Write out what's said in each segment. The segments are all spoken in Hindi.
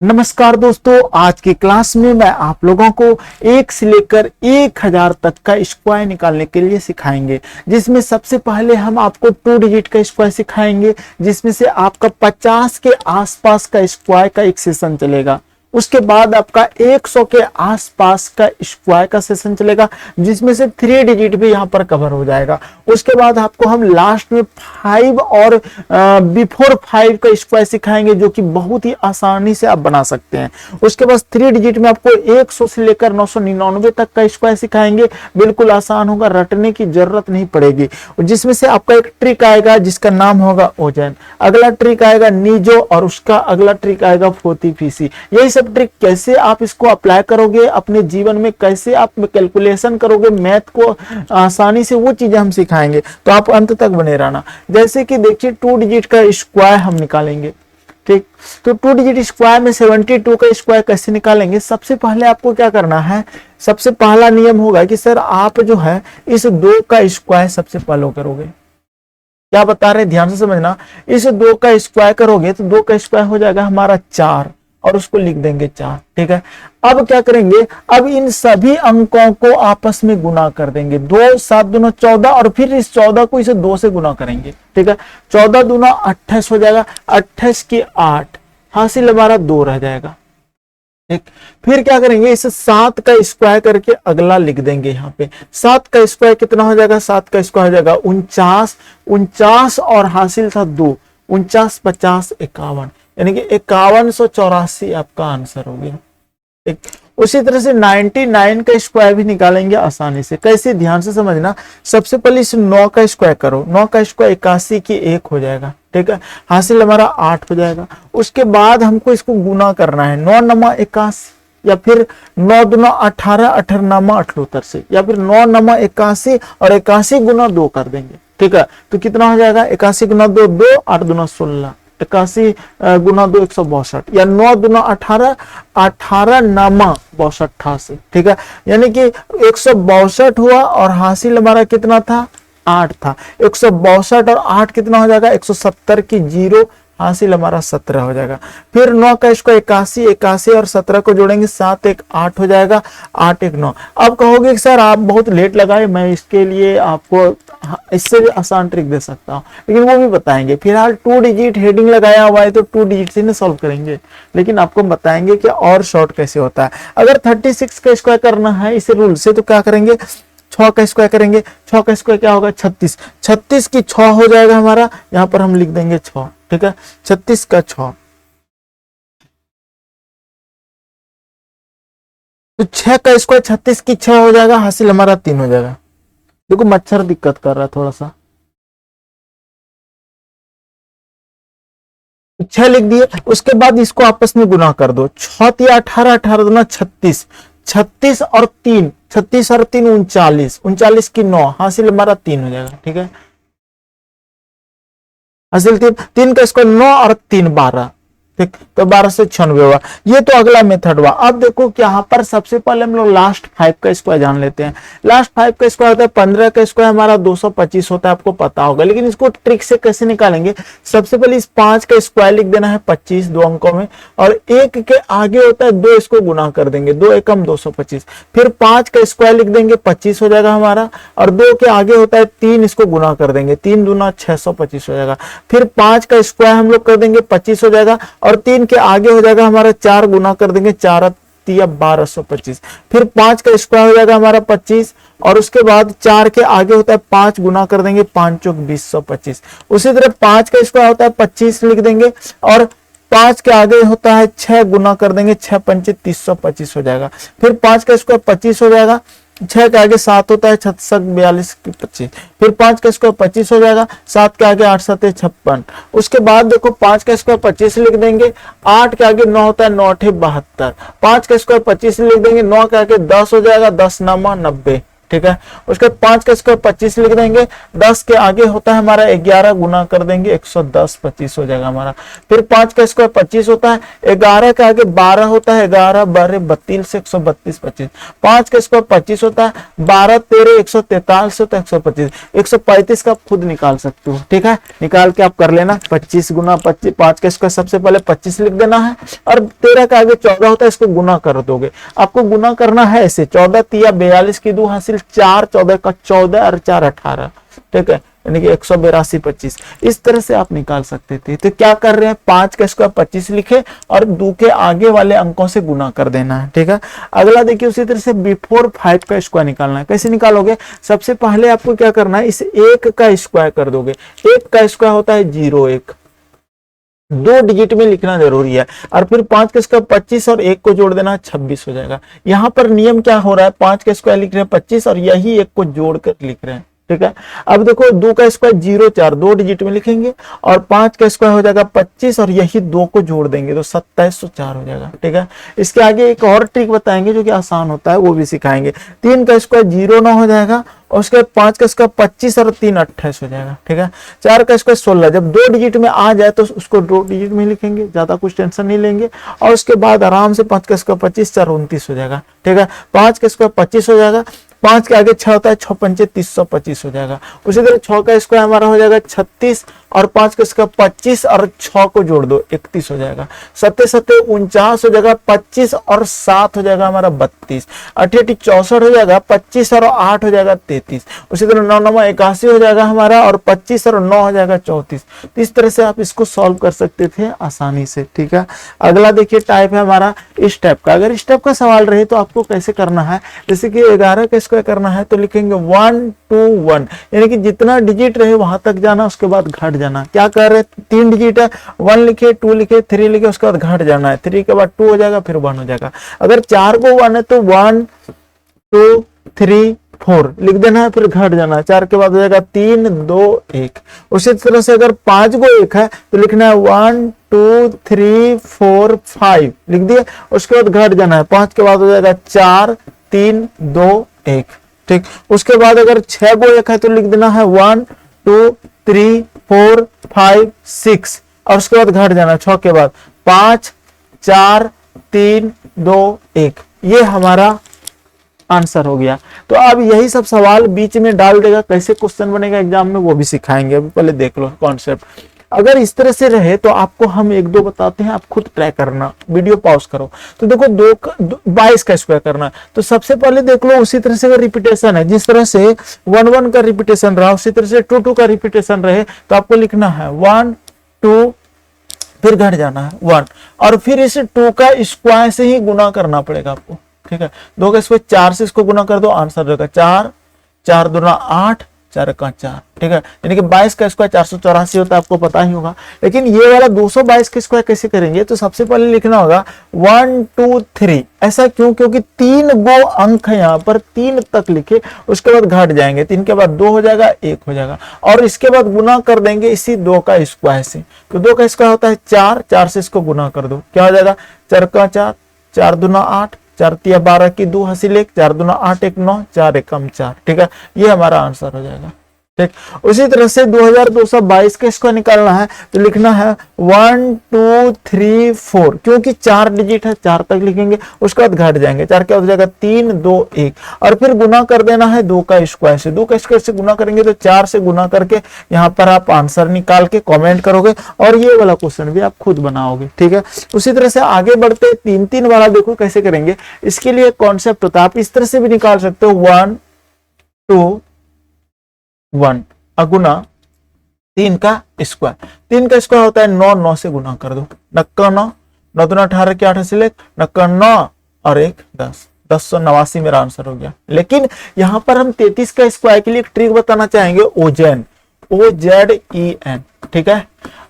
नमस्कार दोस्तों, आज की क्लास में मैं आप लोगों को 1 से लेकर 1000 तक का स्क्वायर निकालने के लिए सिखाएंगे। जिसमें सबसे पहले हम आपको 2 डिजिट का स्क्वायर सिखाएंगे, जिसमें से आपका 50 के आसपास का स्क्वायर का एक सेशन चलेगा। उसके बाद आपका 100 के आसपास का स्क्वायर का सेशन चलेगा, जिसमें से 3 डिजिट भी यहाँ पर कवर हो जाएगा। उसके बाद आपको हम लास्ट में 5 और बिफोर 5 का स्क्वायर सिखाएंगे, जो कि बहुत ही आसानी से आप बना सकते हैं। उसके बाद 3 डिजिट में आपको 100 से लेकर 999 तक का स्क्वायर सिखाएंगे। बिल्कुल आसान होगा, रटने की जरूरत नहीं पड़ेगी। जिसमें से आपका एक ट्रिक आएगा जिसका नाम होगा ओजन, अगला ट्रिक आएगा नीजो, और उसका अगला ट्रिक आएगा फोर्टीफिसी। यही सब ट्रिक कैसे आप इसको अप्लाई करोगे अपने जीवन में, कैसे आप कैलकुलेशन करोगे मैथ को आसानी से, वो चीजें हम सिखाएंगे। तो आप अंत तक बने रहना। जैसे कि देखिए 2 डिजिट का स्क्वायर हम निकालेंगे, ठीक। तो 2 डिजिट स्क्वायर में 72 का स्क्वायर कैसे निकालेंगे? सबसे पहले आपको क्या करना है, सबसे पहला नियम होगा कि सर आप जो है इस 2 का स्क्वायर सबसे पहले करोगे। क्या बता रहे, ध्यान से समझना। इस 2 का स्क्वायर करोगे तो 2 का स्क्वायर हो जाएगा हमारा 4, और उसको लिख देंगे 4, ठीक है। अब क्या करेंगे, अब इन सभी अंकों को आपस में गुना कर देंगे। 2 7 दूना 14, और फिर इस 14 को इसे 2 से गुना करेंगे, ठीक है। 14 दूना 28 हो जाएगा, 28 की 8, हासिल हमारा 2 रह जाएगा, ठीक। फिर क्या करेंगे, इसे 7 का स्क्वायर करके अगला लिख देंगे। यहाँ पे 7 का स्क्वायर कितना हो जाएगा, 7 का स्क्वायर हो जाएगा 49, 49 और हासिल था 2, 49 50 51, यानी कि 5184 आपका आंसर हो गया, ठीक। उसी तरह से 99 का स्क्वायर भी निकालेंगे आसानी से। कैसे, ध्यान से समझना। सबसे पहले इस 9 का स्क्वायर करो, 9 का स्क्वायर 81 की 1 हो जाएगा, ठीक है। हासिल हमारा 8 हो जाएगा। उसके बाद हमको इसको गुना करना है, 9 नमा 81, या फिर 9 दूना 18, 18 नामा 78 से, या फिर 9 नमा 81 और 81 गुना 2 कर देंगे, ठीक है। तो कितना हो जाएगा, 81 गुना 2 2, 8 दूना 16, 81 गुना 2 162, या 9 दूना 18, 18 नामा 62 से, ठीक है। यानी कि 162 हुआ, और हासिल हमारा कितना था, 8 था। 162 और 8 कितना हो जाएगा, 170 की 0, हासिल हमारा 17 हो जाएगा। फिर 9 का इसको 81, 81 और 17 को जोड़ेंगे, 7 1 8 हो जाएगा, 8 1 9। अब कहोगे कि सर आप बहुत लेट लगाए, मैं इसके लिए आपको इससे भी आसान ट्रिक दे सकता हूँ, लेकिन वो भी बताएंगे। फिलहाल 2 डिजिट हेडिंग लगाया हुआ है तो 2 डिजिट से सॉल्व करेंगे, लेकिन आपको बताएंगे कि और शॉर्ट कैसे होता है। अगर 36 का स्क्वायर करना है इसे रूल से, तो क्या करेंगे, 6 का स्क्वायर करेंगे। 6 का स्क्वायर क्या होगा, 36, 36 की 6 हो जाएगा हमारा, यहाँ पर हम लिख देंगे 6, ठीक है। 36 का 6, तो 6 का स्क्वायर 36 की 6 हो जाएगा, हासिल हमारा 3 हो जाएगा। देखो मच्छर दिक्कत कर रहा है थोड़ा सा, 6 लिख दिए। उसके बाद इसको आपस में गुना कर दो, 6 या 18, 18 दूना 36, 36 और 3, 36 और 3 39, 39 की 9, हासिल हमारा 3 हो जाएगा, ठीक है। हासिल 3, 3 का स्क्वायर 9 और 3 12, ठीक। तो 12 से 96 हुआ। ये तो अगला मेथड हुआ। अब देखो कि यहाँ पर सबसे पहले हम लोग लास्ट 5 का स्क्वायर जान लेते हैं। लास्ट 5 का स्क्वायर होता है 15 का स्क्वायर हमारा 225 होता है, आपको पता होगा। लेकिन इसको ट्रिक से कैसे निकालेंगे, सबसे पहले इस 5 का स्क्वायर लिख देना है 25 2 अंकों में, और 1 के आगे होता है 2, इसको गुना कर देंगे, 2 एकम 225। फिर 5 का स्क्वायर लिख देंगे 25 हो जाएगा हमारा, और 2 के आगे होता है 3, इसको गुना कर देंगे, 3 दूना 625 हो जाएगा। फिर 5 का स्क्वायर हम लोग कर देंगे 25 हो जाएगा, और 3 के आगे हो जाएगा हमारा 4, गुना कर देंगे 4 3 1225। फिर 5 का स्क्वायर हो जाएगा हमारा 25, और उसके बाद 4 के आगे होता है 5, गुना कर देंगे 5 चौक 2025। उसी तरह 5 का स्क्वायर होता है 25 लिख देंगे, और 5 के आगे होता है 6, गुना कर देंगे 6 पंचे 325 हो जाएगा। फिर 5 का स्क्वायर 25 हो जाएगा, 6 के आगे 7 होता है 36 42 की 25। फिर 5 का स्क्वायर 25 हो जाएगा, 7 के आगे 8 7 56। उसके बाद देखो 5 का स्क्वायर 25 लिख देंगे, 8 के आगे 9 होता है 9 8 72। 5 का स्क्वायर 25 लिख देंगे, 9 के आगे 10 हो जाएगा, 10 नामा 90, ठीक है। उसके बाद 5 का स्क्वायर 25 लिख देंगे, 10 के आगे होता है हमारा 11, गुना कर देंगे 110, 25 हो जाएगा हमारा। फिर 5 का स्क्वायर 25 होता है, 11 के आगे 12 होता है, 11 12 32 132 25। 5 का स्क्वायर 25 होता है, 12 13 143 होता है, 125 135 का आप खुद निकाल सकते हो, ठीक है। निकाल के आप कर लेना 25 गुना 25, 5 का स्क्वायर सबसे पहले 25 लिख देना है, और 13 के आगे 14 होता है, इसको गुना कर दोगे। आपको गुना करना है ऐसे, 14 तिया 42 की 2 हासिल 4, 14 का 14 और 4 18, ठीक है, यानी कि 182 25। इस तरह से आप निकाल सकते थे। तो क्या कर रहे हैं, 5 का स्क्वायर 25 लिखे और 2 के आगे वाले अंकों से गुना कर देना है, ठीक है। अगला देखिए उसी तरह से बिफोर 5 का स्क्वायर निकालना है। कैसे निकालोगे, सबसे पहले आपको क्या करना है, इस 1 का स्क्वायर कर दोगे। 1 का स्क्वायर होता है 0 1, 2 डिजिट में लिखना जरूरी है। और फिर 5 का स्क्वायर 25 और 1 को जोड़ देना 26 हो जाएगा। यहाँ पर नियम क्या हो रहा है, 5 का स्क्वायर लिख रहे हैं 25 और यही 1 को जोड़कर लिख रहे हैं, ठीक है। अब देखो 2 का स्क्वायर 0 4, 2 डिजिट में लिखेंगे, और 5 का स्क्वायर हो जाएगा 25 और यही 2 को जोड़ देंगे तो 2704 हो जाएगा, ठीक है। इसके आगे एक और ट्रिक बताएंगे जो कि आसान होता है, वो भी सिखाएंगे। 3 का स्क्वायर 0 9 हो जाएगा, और उसके बाद 5 का स्क्वायर 25 और 3 28 हो जाएगा, ठीक है। 4 का स्क्वायर 16, जब 2 डिजिट में आ जाए तो उसको 2 डिजिट में लिखेंगे, ज्यादा कुछ टेंशन नहीं लेंगे। और उसके बाद आराम से 5 का स्क्वायर 25 4 29 हो जाएगा, ठीक है। 5 का स्क्वायर 25 हो जाएगा, 5 के आगे 6 होता है, 6 पंचे 325 हो जाएगा। उसी तरह 6 का स्क्वायर हमारा हो जाएगा 36, और 5 का स्क्वायर 25 और 6 को जोड़ दो 31 हो जाएगा। 7 7 49 हो जाएगा, 25 और 7 हो जाएगा हमारा 32, 8 8 64 हो जाएगा, 25 और 8 हो जाएगा 33। उसी तरह 9 9 81 हो जाएगा हमारा, और 25 और 9 हो जाएगा 34। इस तरह से आप इसको सॉल्व कर सकते थे आसानी से, ठीक है। अगला देखिए टाइप है हमारा इस टाइप का। अगर इस टाइप का सवाल रहे तो आपको कैसे करना है, जैसे कि 11 का स्क्वायर करना है तो लिखेंगे 1 2 1, यानी कि जितना डिजिट रहे वहां तक जाना, उसके बाद घट जाना। क्या कर रहे, 3 डिजिट है, 1 लिखे 2 लिखे 3 लिखे, उसके बाद घट जाना है, 3 के बाद 2 हो जाएगा, फिर 1 हो जाएगा। अगर 4 को 1 है तो 1 2 3 4 लिख देना है, फिर घट जाना है, 4 के बाद हो जाएगा 3 2 1। उसी तरह से अगर 5 को 1 है तो लिखना है 1 2 3 4 5 लिख दिया, उसके बाद घट जाना है, 5 के बाद हो जाएगा 4 3 2 1, ठीक। उसके बाद अगर 6 को 1 है तो लिख देना है 1 2 3 4 5 6, और उसके बाद घट जाना 6 के बाद 5 4 3 2 1। ये हमारा आंसर हो गया। तो अब यही सब सवाल बीच में डाल देगा, कैसे क्वेश्चन बनेगा एग्जाम में वो भी सिखाएंगे। अभी पहले देख लो कॉन्सेप्ट। अगर इस तरह से रहे तो आपको हम 1 2 बताते हैं, आप खुद ट्राई करना, वीडियो पॉज करो। तो देखो 22 का स्क्वायर करना, तो सबसे पहले देख लो उसी तरह से रिपीटेशन है, जिस तरह से 1 1 का रिपीटेशन रहा उसी तरह से 2 2 का रिपीटेशन रहे, तो आपको लिखना है 1 2, फिर घट जाना है 1, और फिर इसे 2 का स्क्वायर से ही गुना करना पड़ेगा आपको, ठीक है। 2 का स्क्वायर 4 से इसको गुना कर दो, आंसर रहेगा 4 4 दूना 8 4 का 4, ठीक है। यानी कि 22 का स्क्वायर 484 होता है, आपको पता ही होगा। लेकिन ये वाला 222 का स्क्वायर कैसे करेंगे, तो सबसे पहले लिखना होगा 1 2 3। ऐसा क्यों, क्योंकि 3 गो अंक है यहाँ पर, 3 तक लिखे, उसके बाद घट जाएंगे, 3 के बाद 2 हो जाएगा 1 हो जाएगा, और इसके बाद गुना कर देंगे इसी 2 का स्क्वायर से। तो 2 का स्क्वायर होता है 4, 4 से इसको गुना कर दो, क्या हो जाएगा 4 का 4 4 दूना 8 4 तिया 12 की 2 हासिल 1 4 दूना 8 1 9 4 एकम 4, ठीक है। ये हमारा आंसर हो जाएगा, ठीक। उसी तरह से 2222 का स्क्वायर निकालना है तो लिखना है 1 2 3 4, क्योंकि 4 डिजिट है 4 तक लिखेंगे, उसके बाद घट जाएंगे, 4 क्या हो जाएगा 3 2 1, और फिर गुना कर देना है 2 का स्क्वायर से। 2 का स्क्वायर से गुना करेंगे तो 4 से गुना करके यहाँ पर आप आंसर निकाल के कमेंट करोगे, और ये वाला क्वेश्चन भी आप खुद बनाओगे, ठीक है। उसी तरह से आगे बढ़ते 3 3 वाला देखो कैसे करेंगे। इसके लिए कॉन्सेप्ट होता है, आप इस तरह से भी निकाल सकते हो 1 2 1 अगुना 3 का स्क्वायर। 3 का स्क्वायर होता है 9, 9 से गुना कर दो, 9 9 9 दूना 18 की 8 से 9 और 1 10, 1089 मेरा आंसर हो गया। लेकिन यहाँ पर हम 33 का स्क्वायर के लिए एक ट्रिक बताना चाहेंगे, OZEN, OZEN, ठीक है।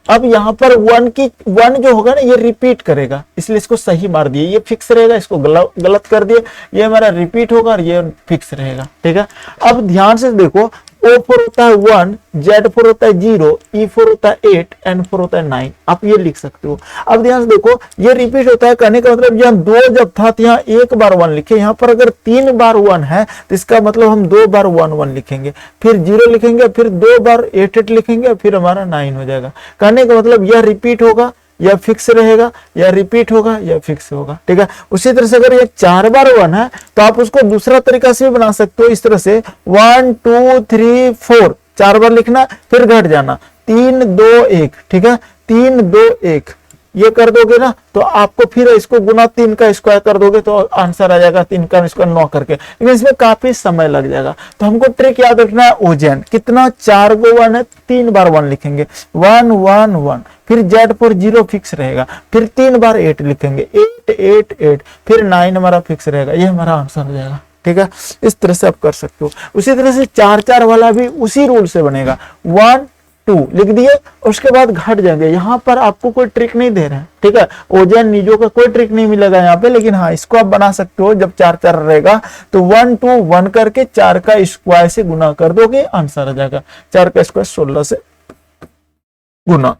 अब यहाँ पर 1 जो होगा ना ये रिपीट करेगा, इसलिए इसको सही मार दिए, ये फिक्स रहेगा, इसको गलत कर दिए, ये हमारा रिपीट होगा और ये फिक्स रहेगा, ठीक है। अब ध्यान से देखो O4 होता है 1, Z4 होता है 0, E4 होता है 8, N4 होता है 9। आप ये लिख सकते हो। अब ध्यान से देखो, ये रिपीट होता है, कहने का मतलब यहाँ 2 जब था तो यहाँ एक बार 1 लिखे, यहाँ पर अगर 3 बार 1 है तो इसका मतलब हम 2 बार 1 1 लिखेंगे, फिर 0 लिखेंगे, फिर 2 बार 8 8 लिखेंगे, फिर हमारा 9 हो जाएगा। कहने का मतलब यह रिपीट होगा या फिक्स रहेगा, या रिपीट होगा या फिक्स होगा, ठीक है। उसी तरह से अगर ये 4 बार 1 है तो आप उसको दूसरा तरीका से भी बना सकते हो, इस तरह से 1 2 3 4 4 बार लिखना, फिर घट जाना, 3 2 1, ठीक है, 3 2 1 ये कर दोगे ना तो आपको फिर इसको गुना 3 का स्क्वायर कर दोगे तो आंसर आ जाएगा 3 का स्क्वायर 9 करके, लेकिन इसमें काफी समय लग जाएगा। तो हमको ट्रिक याद रखना है, ओजन कितना 4 गो 1 है, 3 बार 1 लिखेंगे, 1 1 1, फिर Z पर 0 फिक्स रहेगा, फिर 3 बार 8 लिखेंगे, 8 8 8, फिर 9 हमारा फिक्स रहेगा, ये हमारा आंसर हो जाएगा, ठीक है। इस तरह से आप कर सकते हो। उसी तरह से 4 4 वाला भी उसी रूल से बनेगा, 1 2 लिख दिए, उसके बाद घट जाएंगे। यहाँ पर आपको कोई ट्रिक नहीं दे रहे हैं, ठीक है, ओजन नीजो का कोई ट्रिक नहीं मिलेगा यहाँ पे, लेकिन हाँ इसको आप बना सकते हो। जब 4 4 रहेगा तो 1 2 1 करके 4 का स्क्वायर से गुना कर दोगे, आंसर आ जाएगा। 4 का स्क्वायर 16 से गुना।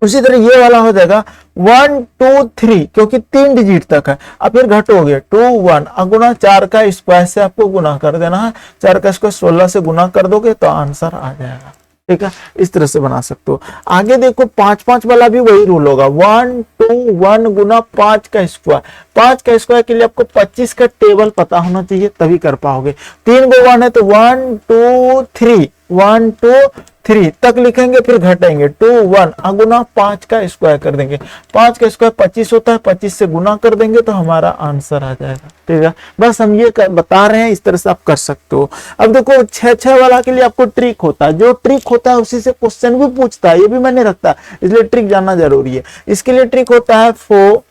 उसी तरह ये वाला हो जाएगा 1 2 3, क्योंकि 3 डिजिट तक है। अब फिर घटोगे 2 1 गुना 4 का स्क्वायर से आपको गुना कर देना है, 4 का स्क्वायर 16 से गुना कर दोगे तो आंसर आ जाएगा, ठीक है। इस तरह से बना सकते हो। आगे देखो 5 5 वाला भी वही रूल होगा, 1 2 1 गुना 5 का स्क्वायर। 5 का स्क्वायर के लिए आपको 25 का टेबल पता होना चाहिए, तभी कर पाओगे। 3 गो 1 है तो 1 2 3 1 2 3 तक लिखेंगे, फिर घटेंगे 2 1 गुना 5 का स्क्वायर कर देंगे। 5 का स्क्वायर 25 होता है, 25 से गुना कर देंगे तो हमारा आंसर आ जाएगा, ठीक है। बस हम ये बता रहे हैं, इस तरह से आप कर सकते हो। अब देखो 6 6 वाला के लिए आपको ट्रिक होता है, जो ट्रिक होता है उसी से क्वेश्चन भी पूछता है, ये भी मैंने रखता, इसलिए ट्रिक जानना जरूरी है। इसके लिए ट्रिक होता है 4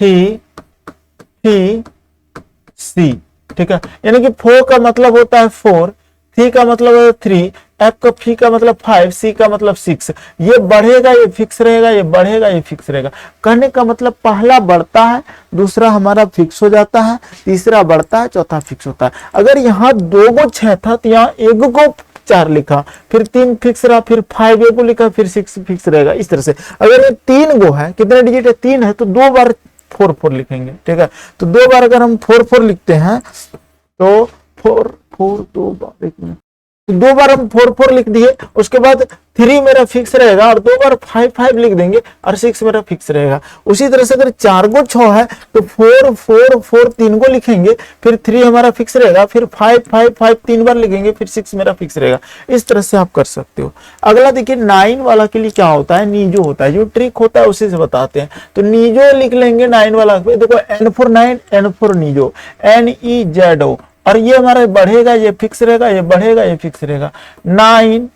3 3 C, ठीक है। यानी कि 4 का मतलब होता है 4, 3 का मतलब है 3, F का फी का मतलब 5, C का मतलब 6। ये बढ़ेगा ये फिक्स रहेगा, ये बढ़ेगा ये फिक्स रहेगा। कहने का मतलब पहला बढ़ता है, दूसरा हमारा फिक्स हो जाता है, तीसरा बढ़ता है, चौथा फिक्स होता है। अगर यहाँ 2 गो 6 था तो यहाँ 1 गो 4 लिखा, फिर 3 फिक्स रहा, फिर 5 एगो लिखा, फिर 6 फिक्स रहेगा। इस तरह से अगर ये 3 गो है, कितने डिजिट है 3 है, तो 2 बार 4 4 लिखेंगे, ठीक है। तो 2 बार अगर हम 4 4 लिखते हैं तो 4 4 2 बार, एक मिनट, 2 बार हम 4 4 लिख दिए, उसके बाद 3 मेरा फिक्स रहेगा, और 2 बार 5 5 लिख देंगे, और 6 मेरा फिक्स रहेगा। उसी तरह से अगर 4 गो 6 है तो 4 4 4 3 गो लिखेंगे, फिर 3 हमारा फिक्स रहेगा, फिर 5 5 5 3 बार लिखेंगे, फिर 6 मेरा फिक्स रहेगा। इस तरह से आप कर सकते हो। अगला देखिए 9 वाला के लिए क्या होता है, नीजो होता है, जो ट्रिक होता है उसी से बताते हैं। तो नीजो लिख लेंगे 9 वाला, देखो N4 9 N4 नीजो NEZO, और ये हमारा बढ़ेगा ये फिक्स रहेगा, ये बढ़ेगा ये फिक्स रहेगा, 9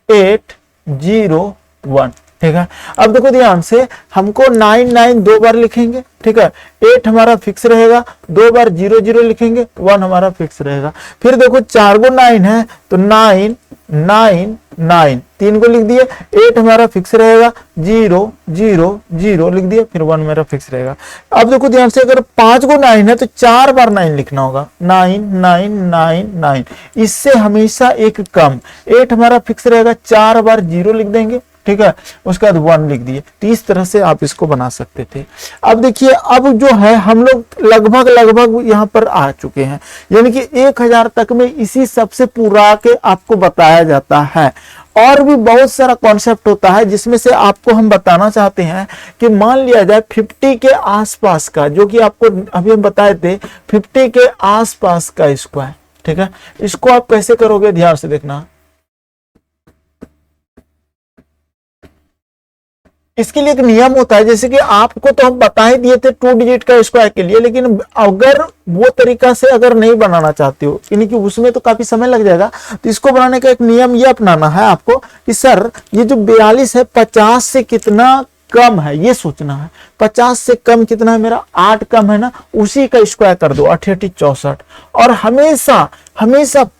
8 0 1, ठीक है। अब देखो ध्यान से, हमको 9 9 2 बार लिखेंगे, ठीक है, 8 हमारा फिक्स रहेगा, 2 बार 0 0 लिखेंगे, 1 हमारा फिक्स रहेगा। फिर देखो 4 गो 9 है तो 9 9 9 3 को लिख दिए, 8 हमारा फिक्स रहेगा, 0 0 0 लिख दिए, फिर 1 मेरा फिक्स रहेगा। अब देखो ध्यान से, अगर 5 गो 9 है तो 4 बार 9 लिखना होगा, 9 9 9 9, इससे हमेशा एक कम, 8 हमारा फिक्स रहेगा, 4 बार 0 लिख देंगे, ठीक है, उसके बाद 1 लिख दिए। तो इस तरह से आप इसको बना सकते थे। अब देखिए, अब जो है हम लोग लगभग यहाँ पर आ चुके हैं, यानी कि 1000 तक में इसी सबसे पूरा के आपको बताया जाता है। और भी बहुत सारा कॉन्सेप्ट होता है, जिसमें से आपको हम बताना चाहते हैं कि मान लिया जाए 50 के आसपास का, जो कि आपको अभी हम बताए थे 50 के आसपास का स्क्वायर, ठीक है। इसको आप कैसे करोगे, ध्यान से देखना। इसके लिए एक नियम होता है, जैसे कि आपको तो हम बता ही दिए थे 2 डिजिट का स्क्वायर के लिए, लेकिन अगर वो तरीका से अगर नहीं बनाना चाहते हो, यानी कि उसमें तो काफी समय लग जाएगा, तो इसको बनाने का एक नियम ये अपनाना है आपको कि सर ये जो 42 है 50 से कितना कम है, ये सोचना है। 50 से कम कितना है मेरा, 8 कम है ना, उसी का स्क्वायर कर दो, 8 8 64। और हमेशा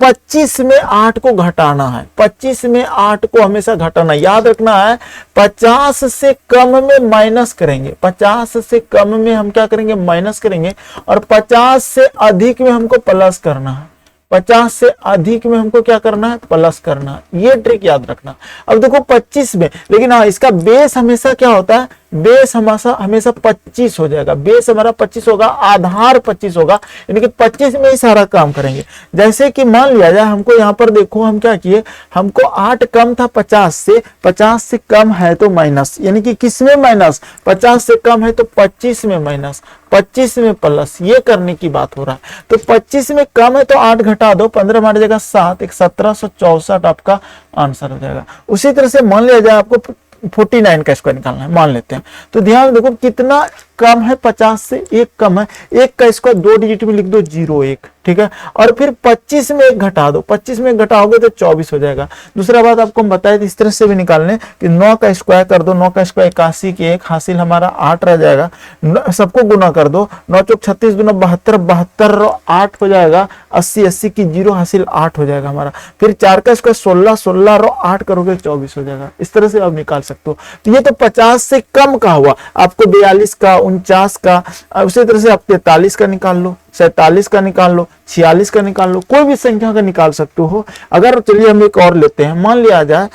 25 में 8 को घटाना है, 25 में 8 को हमेशा घटाना, याद रखना है। 50 से कम में माइनस करेंगे, 50 से कम में हम क्या करेंगे, माइनस करेंगे, और 50 से अधिक में हमको प्लस करना है। 50 से अधिक में हमको क्या करना है, प्लस करना है। ये ट्रिक याद रखना। अब देखो 25 में, लेकिन हाँ इसका बेस हमेशा क्या होता है, बेस हमेशा 25 हो जाएगा। बेस हमारा 25 होगा, आधार 25 होगा, यानी कि 25 में ही सारा काम करेंगे। जैसे कि मान लिया जाए हमको यहाँ पर देखो हम क्या किए, हमको 8 कम था 50 से, 50 से कम है तो माइनस, यानी कि किस में माइनस, 50 से कम है तो 25 में माइनस, 25 में प्लस, ये करने की बात हो रहा है। तो 25 में कम है तो 8 घटा दो, 15 मार जाएगा 7, एक 1764 आपका आंसर हो जाएगा। उसी तरह से मान लिया जाए आपको 49 का स्क्वायर निकालना है, मान लेते हैं। तो ध्यान देखो कितना कम है, 50 से 1 कम है, 1 का स्क्वायर 2 डिजिट में लिख दो 0,1, ठीक है। और फिर 25 में 1 घटा दो, 25 में 1 घटाओगे तो 24 हो जाएगा। दूसरा बात आपको हम बताए थे इस तरह से भी निकालने कि 9 का स्क्वायर कर दो, 9 का स्क्वायर 81 के 1 हासिल हमारा 8 रह जाएगा। सबको गुना कर दो, 9 चौक 36 गुना 72, 72 8 हो जाएगा, 80 80 की 0 हासिल 8 हो जाएगा हमारा। फिर 4 का स्क्वायर 16, 16 रो 8 करोगे 24 हो जाएगा। इस तरह से आप निकाल सकते हो। तो ये तो 50 से कम का हुआ, आपको 42 का, 49 का, उसी तरह से आप 43 का निकाल लो, 47 का निकाल लो, 46 का निकाल लो, कोई भी संख्या का निकाल सकते हो। अगर चलिए हम एक और लेते हैं, मान लिया जाए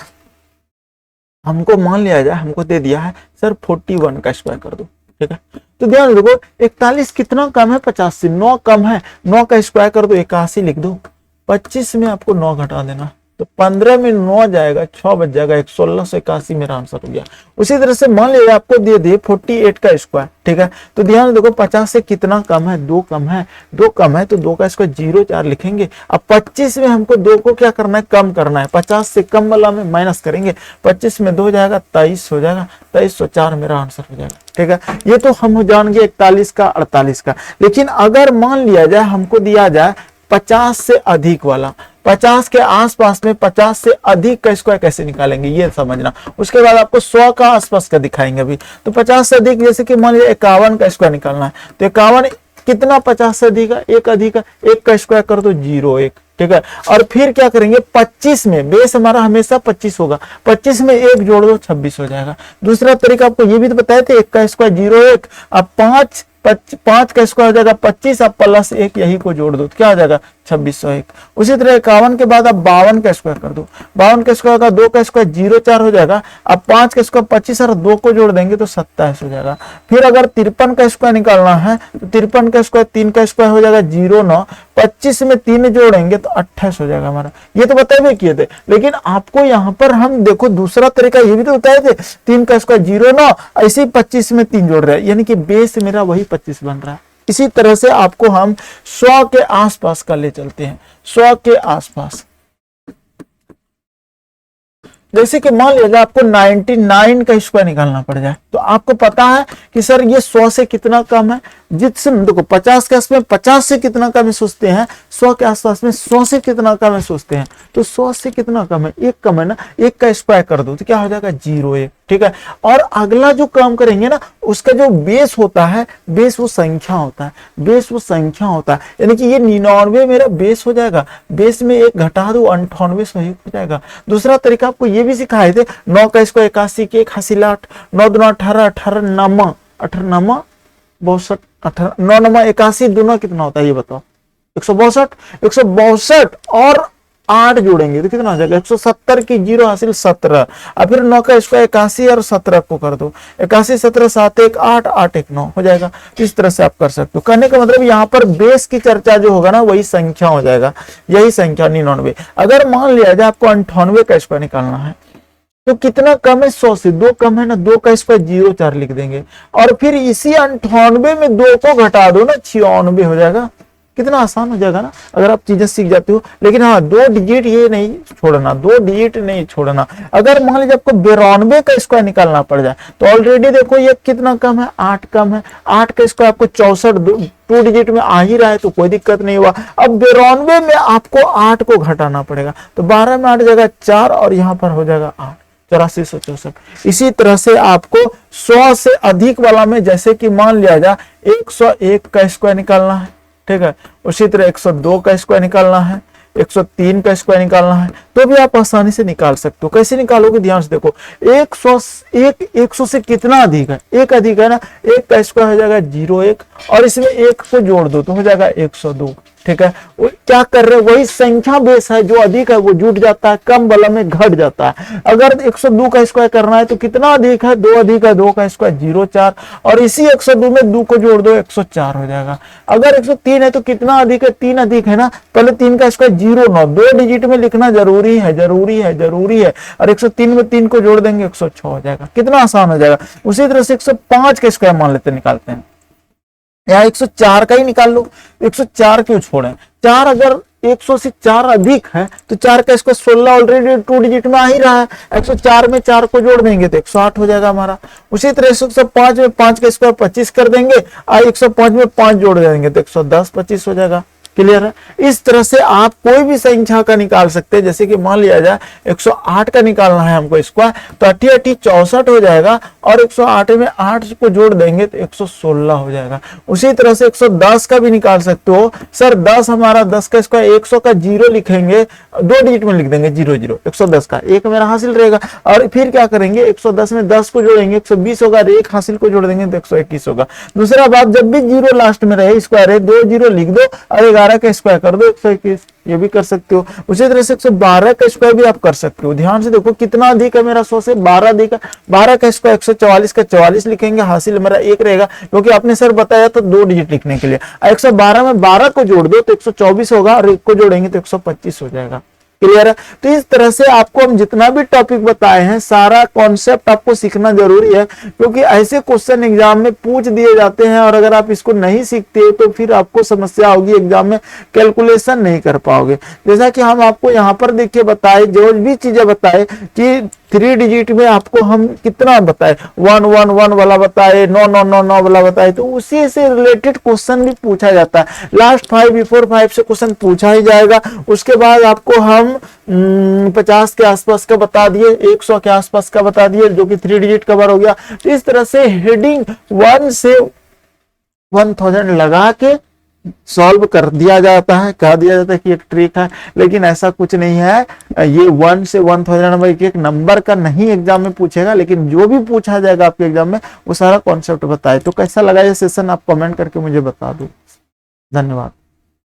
हमको दे दिया है सर 41 का स्क्वायर कर दो, ठीक है। तो ध्यान देखो 41 कितना कम है, 50 से 9 कम है, 9 का स्क्वायर कर दो 81 लिख दो, 25 में आपको 9 घटा देना, तो 15 में 9 जाएगा, 6 बच जाएगा, 1681 मेरा आंसर हो गया। उसी तरह से मान लीजिए आपको दे दिए 48 का स्क्वायर, ठीक है। तो ध्यान देखो 50 से कितना कम है, 2 कम है, 2 कम है तो 2 का स्क्वायर 0,4 लिखेंगे। अब 25 में हमको 2 को क्या करना है, कम करना है, 50 से कम वाला में माइनस करेंगे, 25 में 2 हो जाएगा, 23 हो जाएगा, 2304 मेरा आंसर हो जाएगा, ठीक है। ये तो हम जान गए 41 का, 48 का। लेकिन अगर मान लिया जाए हमको दिया जाए 50 से अधिक वाला, 50 के आसपास में 50 से अधिक का स्क्वायर कैसे निकालेंगे ये समझना। उसके बाद आपको 100 का आसपास का दिखाएंगे अभी। तो 50 से अधिक, जैसे कि मान लीजिए 51 का स्क्वायर निकालना है, तो 51 कितना 50 से अधिक है, 1 अधिक है, 1 का स्क्वायर कर दो 0,1, ठीक है। और फिर क्या करेंगे 25 में, बेस हमारा हमेशा 25 होगा, 25 में 1 जोड़ दो 26 हो जाएगा। दूसरा तरीका आपको ये भी तो बताए थे, 1 का स्क्वायर 0,1, अब 5 का स्क्वायर हो जाएगा 25, अब प्लस 1 यही को जोड़ दो तो क्या हो जाएगा 2601। उसी तरह 51 के बाद अब 52 का स्क्वायर कर दो, 52 का स्क्वायर का 2 का स्क्वायर 0,4 हो जाएगा, अब 5 का स्क्वायर 25 और 2 को जोड़ देंगे तो 27 हो जाएगा। फिर अगर 53 का स्क्वायर निकालना है तो 53 का स्क्वायर 3 का स्क्वायर हो जाएगा 0,9, 25 में 3 जोड़ेंगे तो 28 हो जाएगा हमारा। ये तो बताए किए थे, लेकिन आपको यहाँ पर हम देखो दूसरा तरीका ये भी तो बताए थे, 3 का स्क्वायर 0,9, ऐसे ही 25 में 3 जोड़ रहे हैं, यानी कि बेस मेरा वही 25 बन रहा है। इसी तरह से आपको हम 100 के आसपास का ले चलते हैं, 100 के आसपास। जैसे कि मान लीजिए आपको 99 का स्क्वायर निकालना पड़ जाए, तो आपको पता है कि सर ये 100 से कितना कम है, जिससे देखो 50 के आसपास में 50 से कितना कम है सोचते हैं, 100 के आसपास में 100 से कितना कम है सोचते हैं, तो 100 से कितना कम है, 1 कम है ना, 1 का स्क्वायर कर दो तो क्या हो जाएगा 0,1, ठीक है। और अगला जो काम करेंगे ना, उसका जो बेस होता है, बेस वो संख्या होता है, बेस वो संख्या होता है, यानी कि ये 99 मेरा बेस हो जाएगा, बेस में 1 घटा दो 98 सही हो जाएगा। दूसरा तरीका आपको ये भी सिखाए थे, 9 का स्क्वायर 81 के 1 हासिल 8, 9 दूना 18, 18 नामा 18 62, 18 9 नमा 81, दोनों कितना होता है ये बताओ, 162, 162 और 8 जोड़ेंगे तो कितना हो जाएगा 170 की 0 हासिल 17। अब फिर 9 का स्क्वायर 81 और 17 को कर दो, 81 17 7 1 8 8 1 9 हो जाएगा। इस तरह से आप कर सकते हो। कहने का मतलब यहाँ पर बेस की चर्चा जो होगा ना वही संख्या हो जाएगा, यही संख्या 99। अगर मान लिया जाए आपको 98 का स्क्वायर निकालना है तो कितना कम है, 100 से 2 कम है ना, 2 का स्क्वायर 0,4 लिख देंगे और फिर इसी 98 में 2 को घटा दो ना, 96 हो जाएगा। कितना आसान हो जाएगा ना अगर आप चीजें सीख जाते हो। लेकिन हाँ 2 डिजिट ये नहीं छोड़ना, 2 डिजिट नहीं छोड़ना। अगर मान लीजिए आपको 92 का स्क्वायर निकालना पड़ जाए तो ऑलरेडी देखो ये कितना कम है, 8 कम है, 8 का स्क्वायर आपको 64 2 डिजिट में आ ही रहा है तो कोई दिक्कत नहीं हुआ। अब 92 में आपको 8 को घटाना पड़ेगा तो 12 में 8 जाएगा 4 और यहाँ पर हो जाएगा 8, 8464। इसी तरह से आपको 100 से अधिक वाला में जैसे कि मान लिया जाए 101 का स्क्वायर निकालना है, ठीक है। उसी तरह 102 का स्क्वायर निकालना है, 103 का स्क्वायर निकालना है, तो भी आप आसानी से निकाल सकते हो। कैसे निकालोगे ध्यान से देखो, 100 से कितना अधिक है, 1 अधिक है ना, 1 का स्क्वायर हो जाएगा 0,1 और इसमें 1 को जोड़ दो तो हो जाएगा 102, ठीक है, वो क्या कर रहे हैं, वही संख्या बेस है, जो अधिक है वो जुट जाता है, कम वाला में घट जाता है। अगर 102 का स्क्वायर करना है तो कितना अधिक है, 2 अधिक है, 2 का स्क्वायर 0,4, और इसी 102 में 2 को जोड़ दो 104 हो जाएगा। अगर 103 है तो कितना अधिक है, 3 अधिक है ना, पहले 3 का स्क्वायर 0,9, 2 डिजिट में लिखना जरूरी है, जरूरी है, जरूरी है, और 103 में 3 को जोड़ देंगे 106 हो जाएगा। कितना आसान हो जाएगा। उसी तरह से 105 का स्क्वायर मान लेते निकालते हैं, यहाँ 104 का ही निकाल लो। 104 क्यों छोड़ें, 4 अगर 100 से 4 अधिक है तो 4 का स्क्वायर 16 ऑलरेडी 2 डिजिट में आ ही रहा है, 104 में 4 को जोड़ देंगे तो 108 हो जाएगा हमारा। उसी तरह 105 में 5 का स्क्वायर 25 कर देंगे, और 105 में 5 जोड़ देंगे तो 110 25 हो जाएगा। क्लियर है। इस तरह से आप कोई भी संख्या का निकाल सकते हैं। जैसे कि मान लिया जाए 108 का निकालना है हमको स्क्वायर, तो 8 8 64 हो जाएगा, और 108 में 8 को जोड़ देंगे तो 116 हो जाएगा। उसी तरह से 110 का भी निकाल सकते हो। सर 10 हमारा 10 का स्क्वायर 100 का 0 लिखेंगे, 2 डिजिट में लिख देंगे 0 0, 110 का 1 मेरा हासिल रहेगा। और फिर क्या करेंगे, 110 में 10 को जोड़ेंगे 120 होगा, 1 हासिल को जोड़ देंगे तो 121 होगा। दूसरा बात, जब भी 0 लास्ट में रहे स्क्वायर है 2 0 लिख दो और 11 का स्क्वायर कर दो 121, ये भी कर सकते हो। उसी तरह से 112 का स्क्वायर भी आप कर सकते हो। ध्यान से देखो कितना अधिक है मेरा, 100 से 12 अधिक है। 12 का स्क्वायर 144 का 44 लिखेंगे, हासिल मेरा 1 रहेगा, क्योंकि आपने सर बताया तो 2 डिजिट लिखने के लिए। 112 में 12 को जोड़ दो तो 124 होगा, और 1 को जोड़ेंगे तो 125 हो जाएगा। क्लियर है। तो इस तरह से आपको हम जितना भी टॉपिक बताए हैं सारा कॉन्सेप्ट आपको सीखना जरूरी है, क्योंकि ऐसे क्वेश्चन एग्जाम में पूछ दिए जाते हैं, और अगर आप इसको नहीं सीखते हो तो फिर आपको समस्या होगी, एग्जाम में कैलकुलेशन नहीं कर पाओगे। जैसा कि हम आपको यहाँ पर देखिए बताए, जो भी चीजें बताए कि 3 डिजिट में आपको हम कितना बताए, 1 1 1 वाला बताए, 9 9 9 9 वाला बताए, तो उसी से रिलेटेड क्वेश्चन भी पूछा जाता है। लास्ट 5 बिफोर 5 से क्वेश्चन पूछा ही जाएगा। उसके बाद आपको हम 50 के आसपास का बता दिए, 100 के आसपास का बता दिए, जो कि 3 डिजिट कवर हो गया। तो इस तरह से हेडिंग 1 से 1000 लगा के सॉल्व कर दिया जाता है, कह दिया जाता है कि एक ट्रिक है, लेकिन ऐसा कुछ नहीं है। ये 1 से 1000 नंबर एक नंबर का नहीं एग्जाम में पूछेगा, लेकिन जो भी पूछा जाएगा आपके एग्जाम में वो सारा कॉन्सेप्ट बताए। तो कैसा लगा ये सेशन, आप कमेंट करके मुझे बता दो। धन्यवाद।